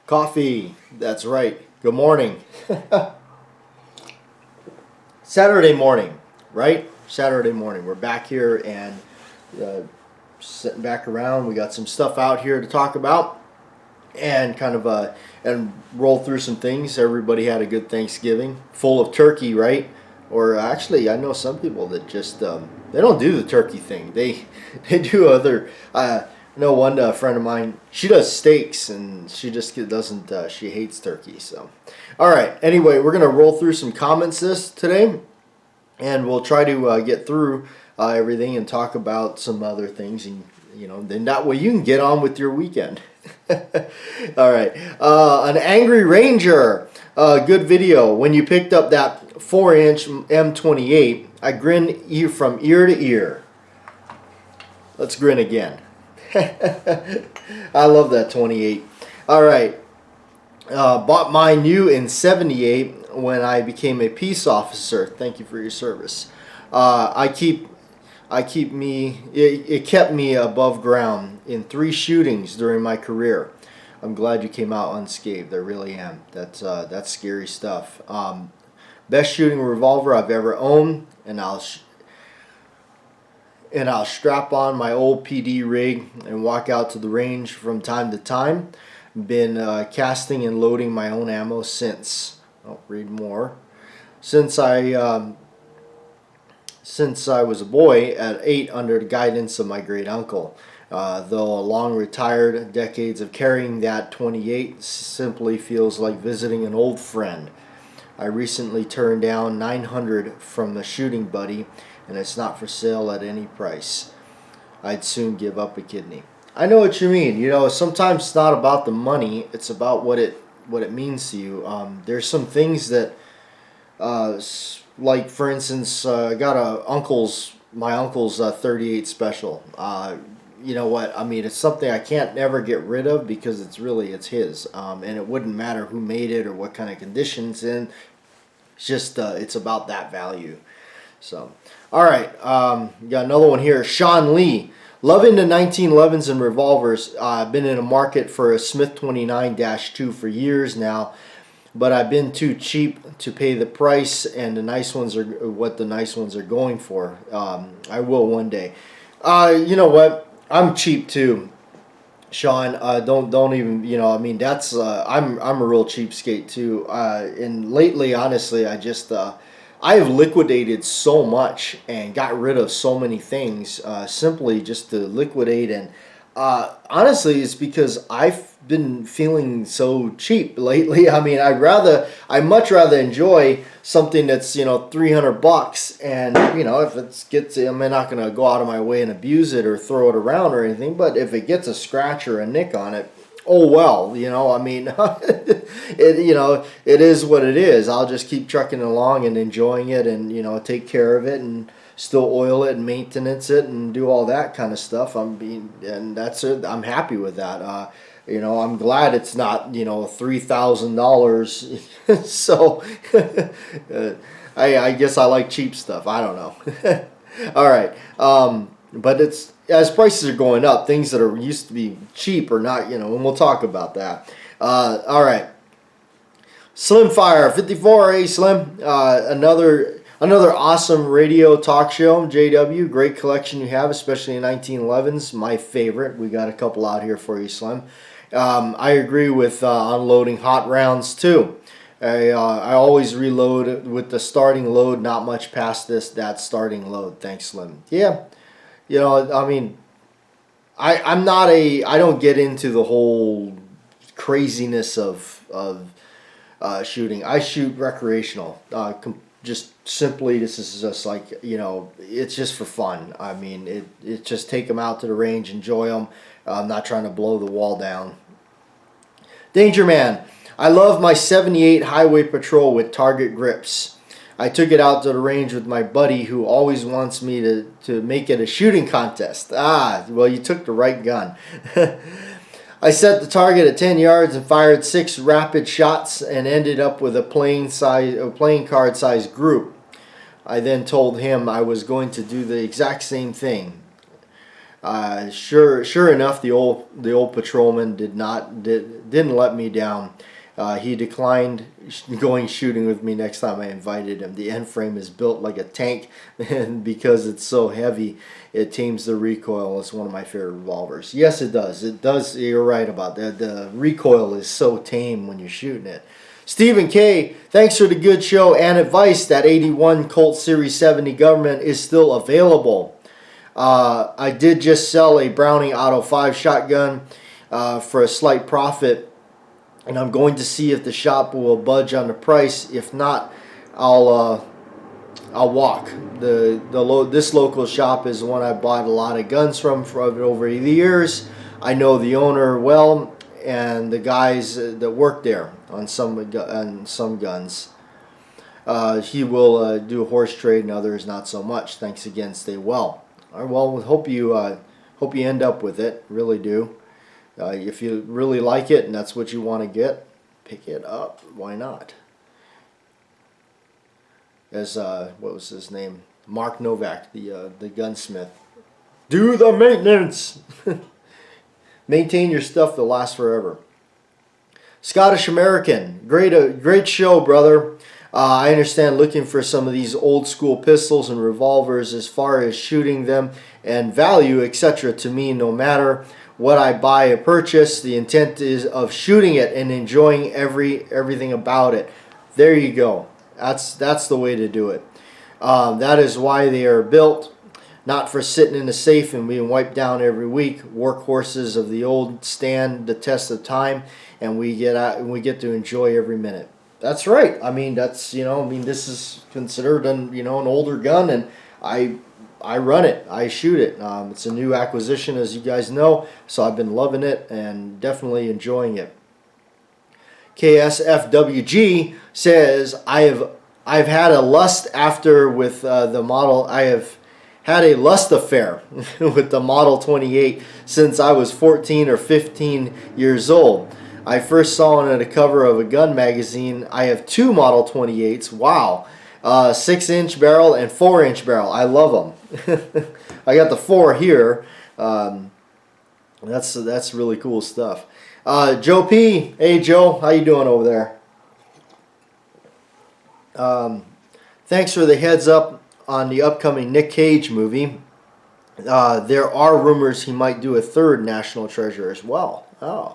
Coffee. That's right. Good morning. Saturday morning, right? Saturday morning. We're back here and sitting back around. We got some stuff out here to talk about and kind of and roll through some things. Everybody had a good Thanksgiving, full of turkey, right? Or actually, I know some people that just they don't do the turkey thing. They do other. I know one friend of mine, she does steaks and she just doesn't, she hates turkey. So, all right. Anyway, we're going to roll through some comments today and we'll try to get through everything and talk about some other things. And, then that way you can get on with your weekend. All right. An Angry Ranger. Good video. When you picked up that 4-inch M28, I grinned from ear to ear. Let's grin again. I love that 28. All right. Bought my new in 78 when I became a peace officer. Thank you for your service. It kept me above ground in 3 shootings during my career. I'm glad you came out unscathed. I really am. That's scary stuff. Best shooting revolver I've ever owned, and I'll strap on my old PD rig and walk out to the range from time to time. Been casting and loading my own ammo since. I'll read more. Since I was a boy at 8 under the guidance of my great uncle. Though long retired, decades of carrying that 28 simply feels like visiting an old friend. I recently turned down $900 from the shooting buddy, and it's not for sale at any price. I'd soon give up a kidney. I know what you mean. Sometimes it's not about the money; it's about what it means to you. There's some things that, like for instance, I got my uncle's 38 special. You know what? I mean, it's something I can't never get rid of because it's his, and it wouldn't matter who made it or what kind of conditions in. It's just it's about that value. So, all right, got another one here. Sean Lee, loving the 1911s and revolvers. I've been in a market for a Smith 29-2 for years now, but I've been too cheap to pay the price, and the nice ones are what the nice ones are going for. I will one day. You know what? I'm cheap too, Sean. Don't even. I mean, that's. I'm a real cheapskate too. And lately, honestly, I have liquidated so much and got rid of so many things simply just to liquidate. And honestly, it's because I've been feeling so cheap lately. I mean, I'd much rather enjoy something that's $300, and if it gets, I'm not gonna go out of my way and abuse it or throw it around or anything. But if it gets a scratch or a nick on it, oh well, I mean, it is what it is. I'll just keep trucking along and enjoying it, and take care of it, and still oil it and maintenance it and do all that kind of stuff. I'm happy with that. I'm glad it's not $3,000. So I guess I like cheap stuff. I don't know. All right. But it's as prices are going up, things that used to be cheap are not, and we'll talk about that. All right. Slim Fire 54, hey Slim. Another awesome radio talk show, JW. Great collection you have, especially in 1911s. My favorite. We got a couple out here for you, Slim. I agree with unloading hot rounds too. I always reload with the starting load, not much past that starting load. Thanks, Slim. Yeah. I mean, I don't get into the whole craziness of shooting. I shoot recreational. Just simply, this is just like, it's just for fun. I mean, it just take them out to the range, enjoy them. I'm not trying to blow the wall down. Danger Man, I love my 78 Highway Patrol with target grips. I took it out to the range with my buddy who always wants me to make it a shooting contest. Well, you took the right gun. I set the target at 10 yards and fired 6 rapid shots and ended up with a playing card size group. I then told him I was going to do the exact same thing. Sure enough, the old patrolman didn't let me down. He declined going shooting with me next time I invited him. The end frame is built like a tank, and because it's so heavy, it tames the recoil. It's one of my favorite revolvers. Yes, it does. It does. You're right about that. The recoil is so tame when you're shooting it. Stephen K., thanks for the good show and advice. That 81 Colt Series 70 Government is still available. I did just sell a Browning Auto 5 shotgun for a slight profit, and I'm going to see if the shop will budge on the price. If not, I'll walk. This local shop is one I bought a lot of guns from for over the years. I know the owner well and the guys that work there on some guns. He will do a horse trade and others not so much. Thanks again. Stay well. All right, well, hope you end up with it. Really do. If you really like it and that's what you want to get, pick it up. Why not? As what was his name? Mark Novak, the gunsmith. Do the maintenance. Maintain your stuff to last forever. Scottish American, great show, brother. I understand looking for some of these old school pistols and revolvers as far as shooting them and value, etc. To me, no matter what I buy or purchase, the intent is of shooting it and enjoying everything about it. There you go. That's the way to do it. That is why they are built, not for sitting in a safe and being wiped down every week. Workhorses of the old stand the test of time, and we get out and we get to enjoy every minute. That's right. I mean, this is considered an older gun, and I run it. I shoot it. It's a new acquisition, as you guys know, so I've been loving it and definitely enjoying it. KSFWG says, I've had a lust affair with the model. I have had a lust affair with the Model 28 since I was 14 or 15 years old. I first saw it on the cover of a gun magazine. I have two Model 28s. Wow. 6-inch barrel and 4-inch barrel. I love them. I got the 4 here. That's really cool stuff. Joe P. Hey, Joe. How you doing over there? Thanks for the heads up on the upcoming Nick Cage movie. There are rumors he might do a third National Treasure as well. Oh.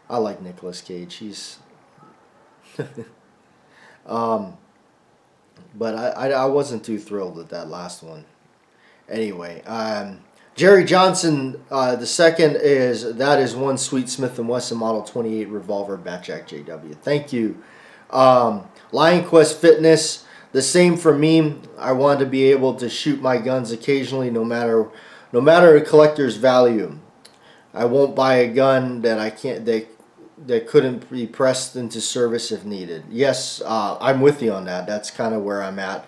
I like Nicolas Cage. He's... but I wasn't too thrilled with that last one. Anyway, Jerry Johnson, the second is one sweet Smith & Wesson Model 28 revolver, Batjack JW. Thank you. Lion Quest Fitness, the same for me. I want to be able to shoot my guns occasionally, no matter the collector's value. I won't buy a gun that couldn't be pressed into service if needed. Yes, I'm with you on that. That's kind of where I'm at.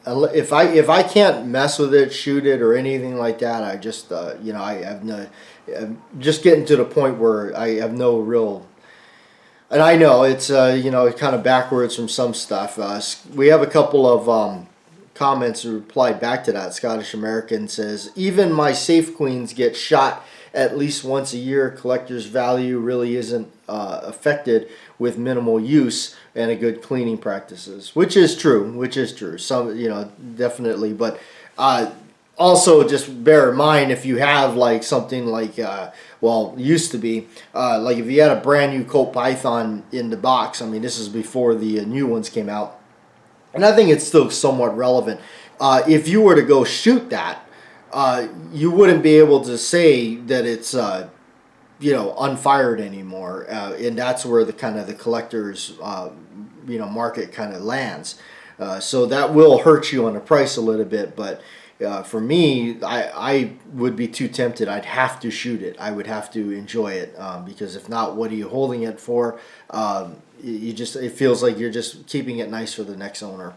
If I can't mess with it, shoot it, or anything like that, I just I'm just getting to the point where I have no real. And I know it's kind of backwards from some stuff. We have a couple of comments that replied back to that. Scottish American says, even my safe queens get shot at least once a year. Collector's value really isn't affected with minimal use and a good cleaning practices, which is true. Some, definitely, but also just bear in mind, if you have like something like used to be like if you had a brand new Colt Python in the box. I mean, this is before the new ones came out, and I think it's still somewhat relevant. If you were to go shoot that, you wouldn't be able to say that it's unfired anymore, and that's where the collector's market kind of lands. So that will hurt you on the price a little bit, but for me, I would be too tempted. I'd have to shoot it. I would have to enjoy it, because if not, what are you holding it for? It feels like you're just keeping it nice for the next owner.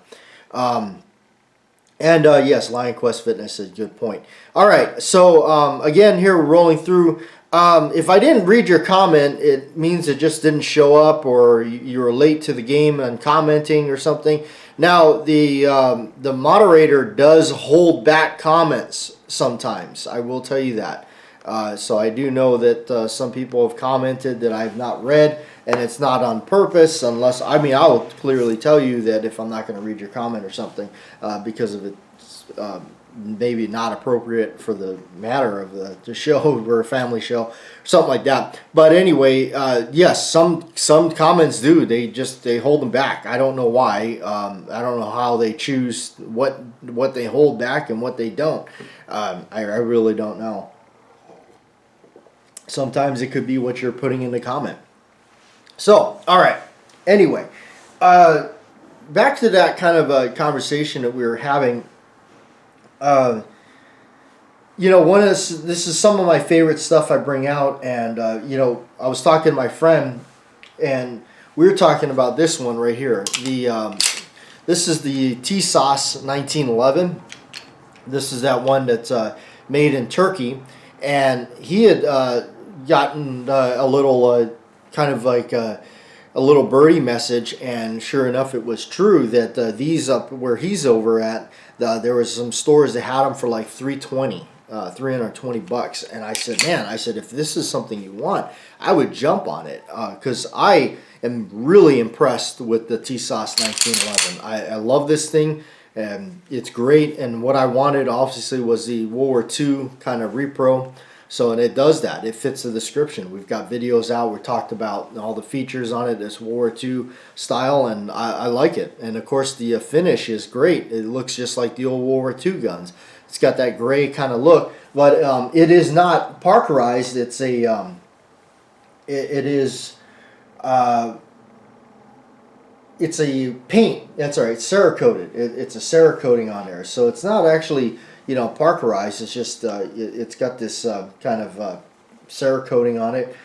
Yes, Lion Quest Fitness is a good point. All right, so again, here we're rolling through. If I didn't read your comment, it means it just didn't show up, or you were late to the game and commenting or something. Now the moderator does hold back comments sometimes. I will tell you that. So I do know that some people have commented that I have not read, and it's not on purpose. Unless I will clearly tell you that if I'm not going to read your comment or something because of it's maybe not appropriate for the matter of the show. We're a family show, something like that. But anyway, yes, some comments do. They hold them back. I don't know why. I don't know how they choose what they hold back and what they don't. I really don't know. Sometimes it could be what you're putting in the comment. So, all right. Anyway, back to that kind of a conversation that we were having. This is some of my favorite stuff I bring out, and I was talking to my friend, and we were talking about this one right here. This is the T-Sauce 1911. This is that one that's made in Turkey, and he had gotten a little kind of like a little birdie message, and sure enough, it was true that these up where he's over at, there was some stores that had them for like $320 $320. And I said, if this is something you want, I would jump on it because I am really impressed with the T-Sauce 1911. I love this thing, and it's great. And what I wanted, obviously, was the World War II kind of repro. So, and it does that. It fits the description. We've got videos out. We talked about all the features on it. This World War II style, and I like it. And, of course, the finish is great. It looks just like the old World War II guns. It's got that gray kind of look, but it is not Parkerized. It's a, it's a paint. That's all right. It's Cerakoted. It's a Cerakoting on there. So it's not actually, Parkerized. It's just, it's got this kind of Cerakoting on it,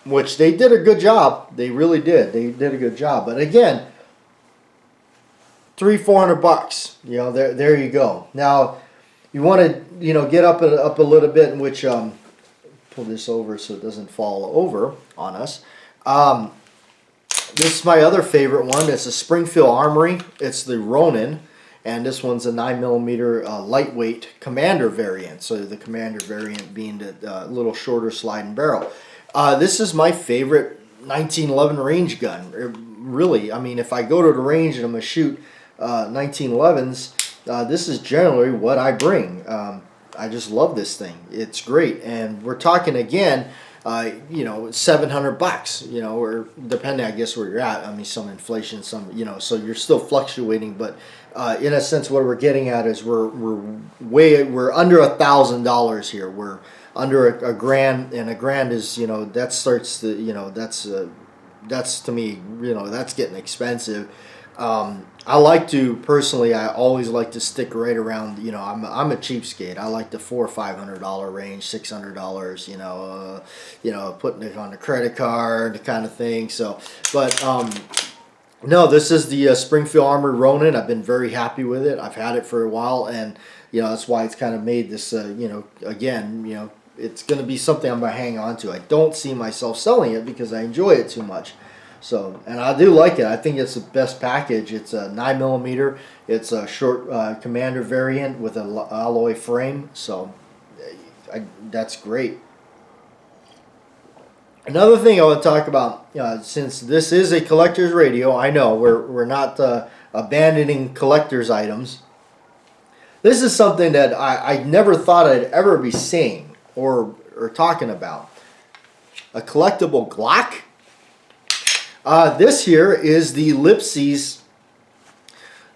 which they did a good job. They really did. They did a good job. But again, $300-400. There you go. Now, you want to, get up a little bit, in which pull this over so it doesn't fall over on us. This is my other favorite one. It's a Springfield Armory. It's the Ronin, and this one's a 9mm lightweight Commander variant. So the Commander variant being the little shorter sliding barrel. This is my favorite 1911 range gun. Really, if I go to the range and I'm gonna shoot 1911s, this is generally what I bring. I just love this thing. It's great, and we're talking again, $700. Or depending, I guess, where you're at. Some inflation, some, so you're still fluctuating. But in a sense, what we're getting at is we're under $1,000 here. We're under a grand, and a grand is that starts to that's to me that's getting expensive. I like to personally. I always like to stick right around. I'm a cheapskate. I like the $400 or $500 range, $600. Putting it on the credit card, kind of thing. So, but no, this is the Springfield Armory Ronin. I've been very happy with it. I've had it for a while, and that's why it's kind of made this. Again, it's going to be something I'm going to hang on to. I don't see myself selling it because I enjoy it too much. So, and I do like it. I think it's the best package. It's a 9mm. It's a short Commander variant with an alloy frame. So, that's great. Another thing I want to talk about, since this is a collector's radio, I know we're not abandoning collector's items. This is something that I never thought I'd ever be saying or talking about. A collectible Glock. This here is the Lipsy's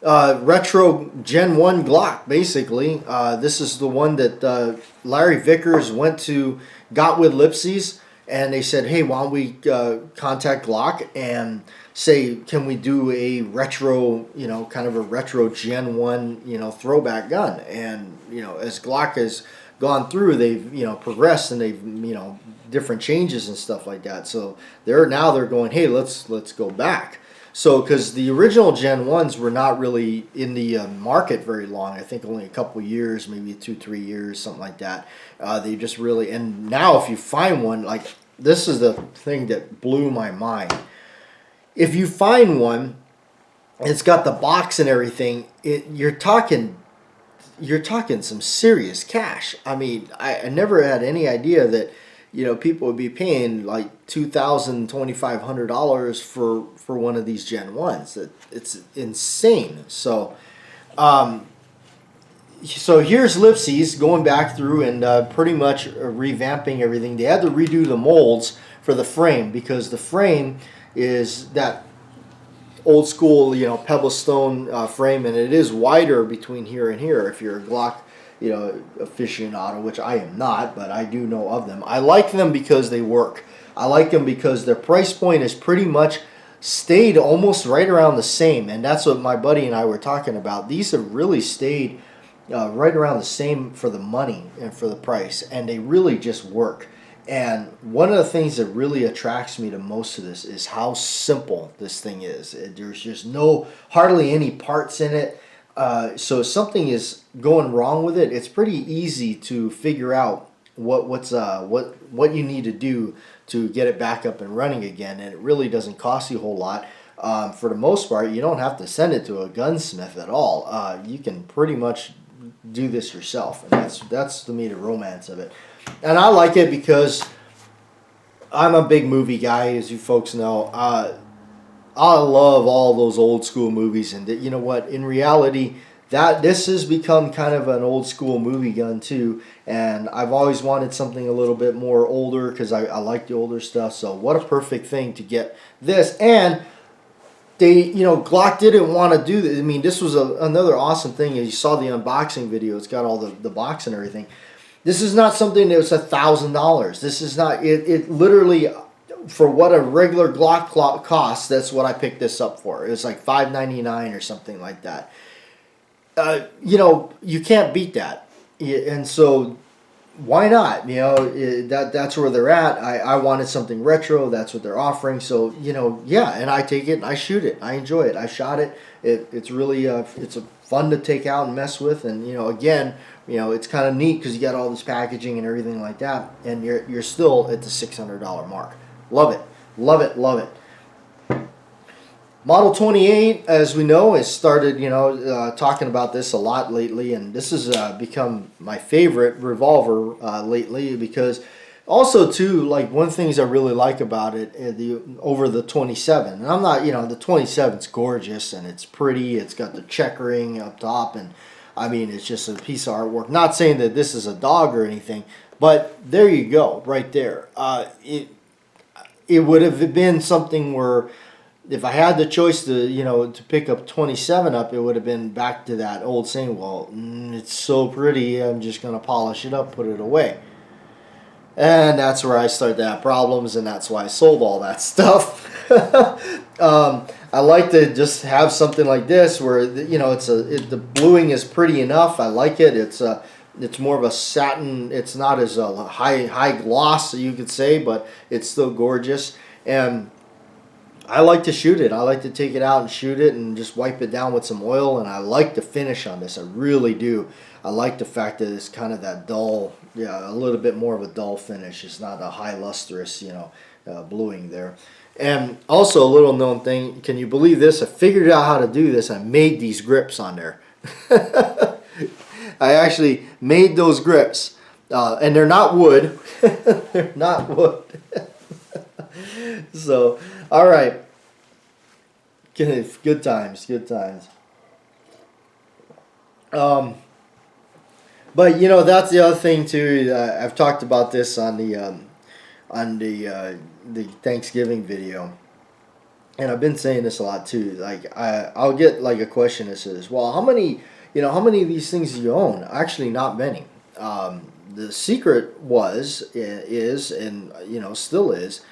retro Gen 1 Glock, basically. This is the one that Larry Vickers got with Lipsy's, and they said, hey, why don't we contact Glock and say, can we do a retro, kind of a retro Gen 1, throwback gun? And, as Glock has gone through, they've, progressed, and they've, different changes and stuff like that. So they're going, hey, let's go back. So because the original Gen 1s were not really in the market very long. I think only a couple years, maybe 2-3 years, something like that. They just really, and now if you find one, like this is the thing that blew my mind. If you find one It's got the box and everything. You're talking some serious cash. I mean, I never had any idea that, people would be paying like $2,000 to $2,500 for one of these Gen 1s. It's insane. So here's Lipsy's going back through and pretty much revamping everything. They had to redo the molds for the frame because the frame is that old school, pebble stone frame, and it is wider between here and here. If you're a Glock, aficionado, which I am not, but I do know of them. I like them because they work. I like them because their price point is pretty much stayed almost right around the same, and that's what my buddy and I were talking about. These have really stayed right around the same for the money and for the price, and they really just work. And one of the things that really attracts me to most of this is how simple this thing is. There's just hardly any parts in it. So if something is going wrong with it, it's pretty easy to figure out what you need to do to get it back up and running again. And it really doesn't cost you a whole lot. For the most part, you don't have to send it to a gunsmith at all. You can pretty much do this yourself, and that's to me the romance of it. And I like it because I'm a big movie guy, as you folks know. I love all those old school movies, and you know what? In reality, this has become kind of an old school movie gun too. And I've always wanted something a little bit more older because I like the older stuff. So what a perfect thing to get this. And Glock didn't want to do this. I mean, this was another awesome thing. You saw the unboxing video. It's got all the box and everything. This is not something that was $1,000. This is not, it literally, for what a regular Glock costs, that's what I picked this up for. It was like $5.99 or something like that. You can't beat that. And so why not? That's where they're at. I wanted something retro. That's what they're offering. So, yeah, and I take it and I shoot it. I enjoy it. I shot it. It's really, it's fun to take out and mess with. And, again, it's kind of neat because you got all this packaging and everything like that, and you're still at the $600 mark. Love it, love it, love it. Model 28, as we know, has started, talking about this a lot lately, and this has become my favorite revolver lately because also, too, like one of the things I really like about it over the 27, and I'm not, the 27's gorgeous and it's pretty. It's got the checkering up top, and I mean, it's just a piece of artwork. Not saying that this is a dog or anything, but there you go, right there. It would have been something where if I had the choice to pick up 27 up, it would have been back to that old saying, well, it's so pretty, I'm just going to polish it up, put it away. And that's where I started to have problems, and that's why I sold all that stuff. I like to just have something like this where the bluing is pretty enough. I like it. It's more of a satin. It's not as a high gloss, you could say, but it's still gorgeous. And I like to shoot it. I like to take it out and shoot it and just wipe it down with some oil. And I like the finish on this. I really do. I like the fact that it's kind of that dull, a little bit more of a dull finish. It's not a high lustrous, bluing there. And also a little known thing, can you believe this? I figured out how to do this. I made these grips on there. I actually made those grips. And they're not wood. They're not wood. So, all right. Good times, good times. But that's the other thing too. I've talked about this on the Thanksgiving video, and I've been saying this a lot too. Like I'll get like a question that says, "Well, how many of these things do you own?" Actually, not many. The secret is, and still is.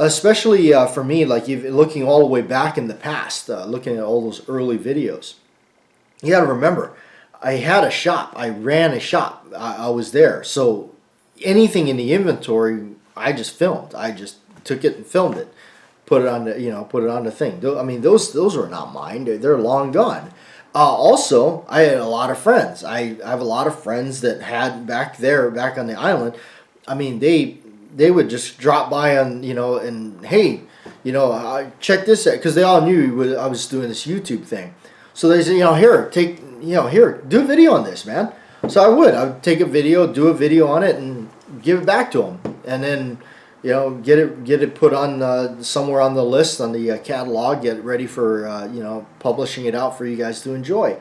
Especially for me, like even looking all the way back in the past, looking at all those early videos. You got to remember, I had a shop. I ran a shop. I was there. So anything in the inventory, I just filmed. I just took it and filmed it, put it on the thing. I mean, those were not mine. They're long gone. Also, I had a lot of friends. I have a lot of friends that had back on the island. I mean, they would just drop by on, and hey, check this out, because they all knew I was doing this YouTube thing. So they said, here, do a video on this, man. So I would take a video, do a video on it, and give it back to them, and then get it put on somewhere on the list, on the catalog, get it ready for publishing it out for you guys to enjoy.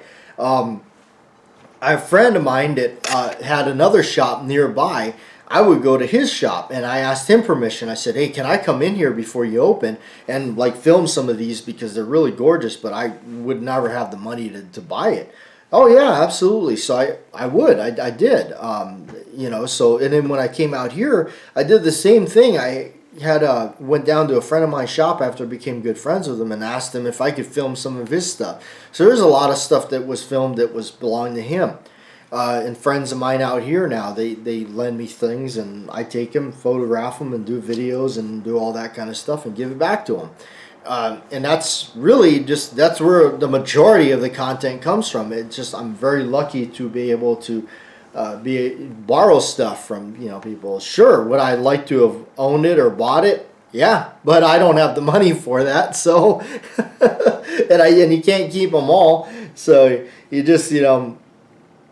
A friend of mine that had another shop nearby. I would go to his shop and I asked him permission. I said, hey, can I come in here before you open and like film some of these, because they're really gorgeous, but I would never have the money to buy it. Oh yeah, absolutely. So I did. So, and then when I came out here, I did the same thing. I went down to a friend of mine's shop after I became good friends with him and asked him if I could film some of his stuff. So there's a lot of stuff that was filmed that belonged to him. And friends of mine out here now, they lend me things, and I take them, photograph them, and do videos and do all that kind of stuff and give it back to them. And that's really that's where the majority of the content comes from. I'm very lucky to be able to borrow stuff from people. Sure, would I like to have owned it or bought it? Yeah, but I don't have the money for that. So, and you can't keep them all. So you just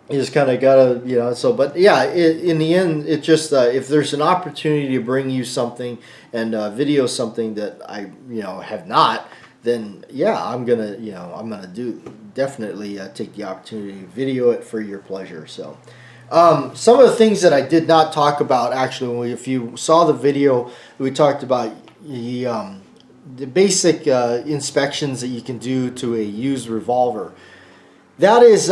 you just kind of gotta, so, but yeah, in the end, it just, if there's an opportunity to bring you something and video something that I, have not, then yeah, I'm gonna definitely take the opportunity to video it for your pleasure. So, some of the things that I did not talk about, actually, if you saw the video, we talked about the basic inspections that you can do to a used revolver. That is,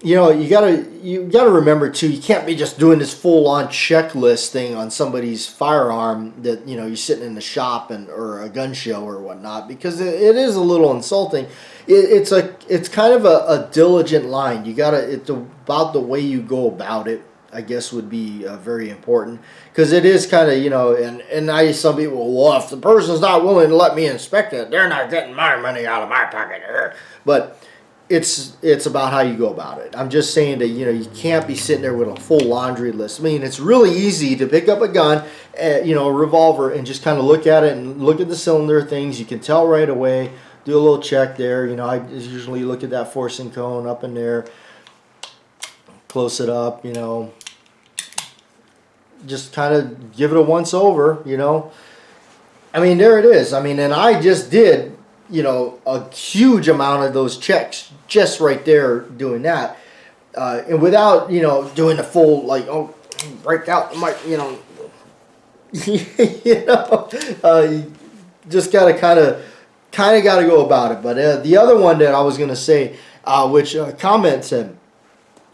you gotta remember too, you can't be just doing this full-on checklist thing on somebody's firearm that you're sitting in the shop or a gun show or whatnot, because it is a little insulting. It's kind of a diligent line. It's about the way you go about it, I guess, would be very important, because it is kind of some people, well, if the person's not willing to let me inspect it, they're not getting my money out of my pocket. But it's about how you go about it. I'm just saying that you can't be sitting there with a full laundry list. I mean, it's really easy to pick up a gun, a revolver, and just kind of look at it and look at the cylinder things. You can tell right away. Do a little check there. I usually look at that forcing cone up in there, close it up. Just kind of give it a once over. I mean, there it is. I mean, and I just did a huge amount of those checks just right there doing that, and without doing the full break out my you just gotta kind of gotta go about it. But the other one that I was gonna say, which comment said,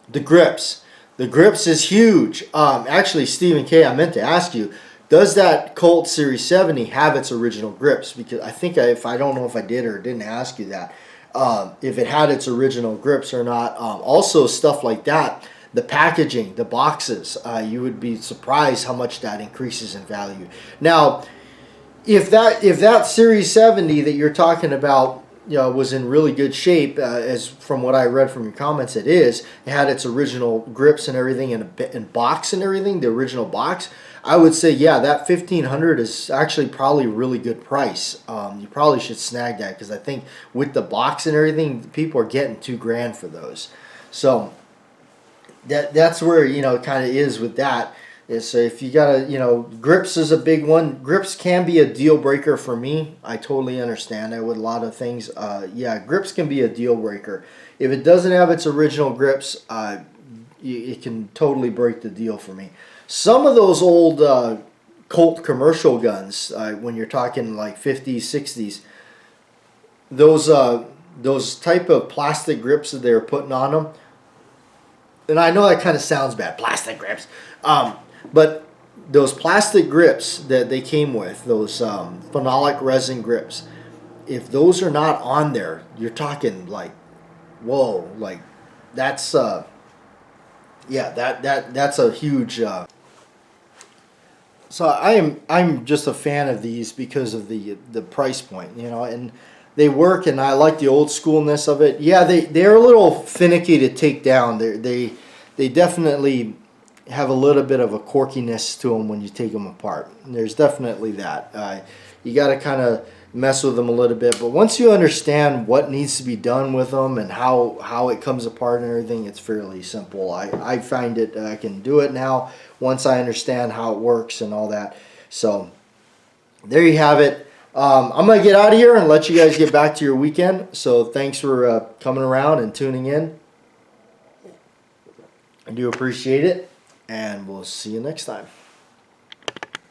the grips is huge. Actually, Stephen K, I meant to ask you, does that Colt Series 70 have its original grips? Because I think I don't know if I did or didn't ask you that, if it had its original grips or not. Also, stuff like that, the packaging, the boxes, you would be surprised how much that increases in value. Now, if that Series 70 that you're talking about was in really good shape, as from what I read from your comments, it had its original grips and everything, and box and everything, the original box, I would say, yeah, that $1,500 is actually probably a really good price. You probably should snag that, because I think with the box and everything, people are getting $2,000 for those. So that's where it kind of is with that. So if you gotta, grips is a big one. Grips can be a deal breaker for me. I totally understand that with a lot of things. Yeah, grips can be a deal breaker. If it doesn't have its original grips, it can totally break the deal for me. Some of those old Colt commercial guns, when you're talking like 50s, 60s, those type of plastic grips that they were putting on them, and I know that kind of sounds bad, plastic grips, but those plastic grips that they came with, those phenolic resin grips, if those are not on there, you're talking like, whoa, like that's yeah, that's a huge. So I'm just a fan of these because of the price point, and they work, and I like the old schoolness of it. Yeah, they're a little finicky to take down. They definitely have a little bit of a quirkiness to them when you take them apart. And there's definitely that. You got to kind of mess with them a little bit, but once you understand what needs to be done with them and how it comes apart and everything, it's fairly simple. I find it, I can do it now once I understand how it works and all that. So there you have it. I'm going to get out of here and let you guys get back to your weekend. So thanks for coming around and tuning in. I do appreciate it, and we'll see you next time.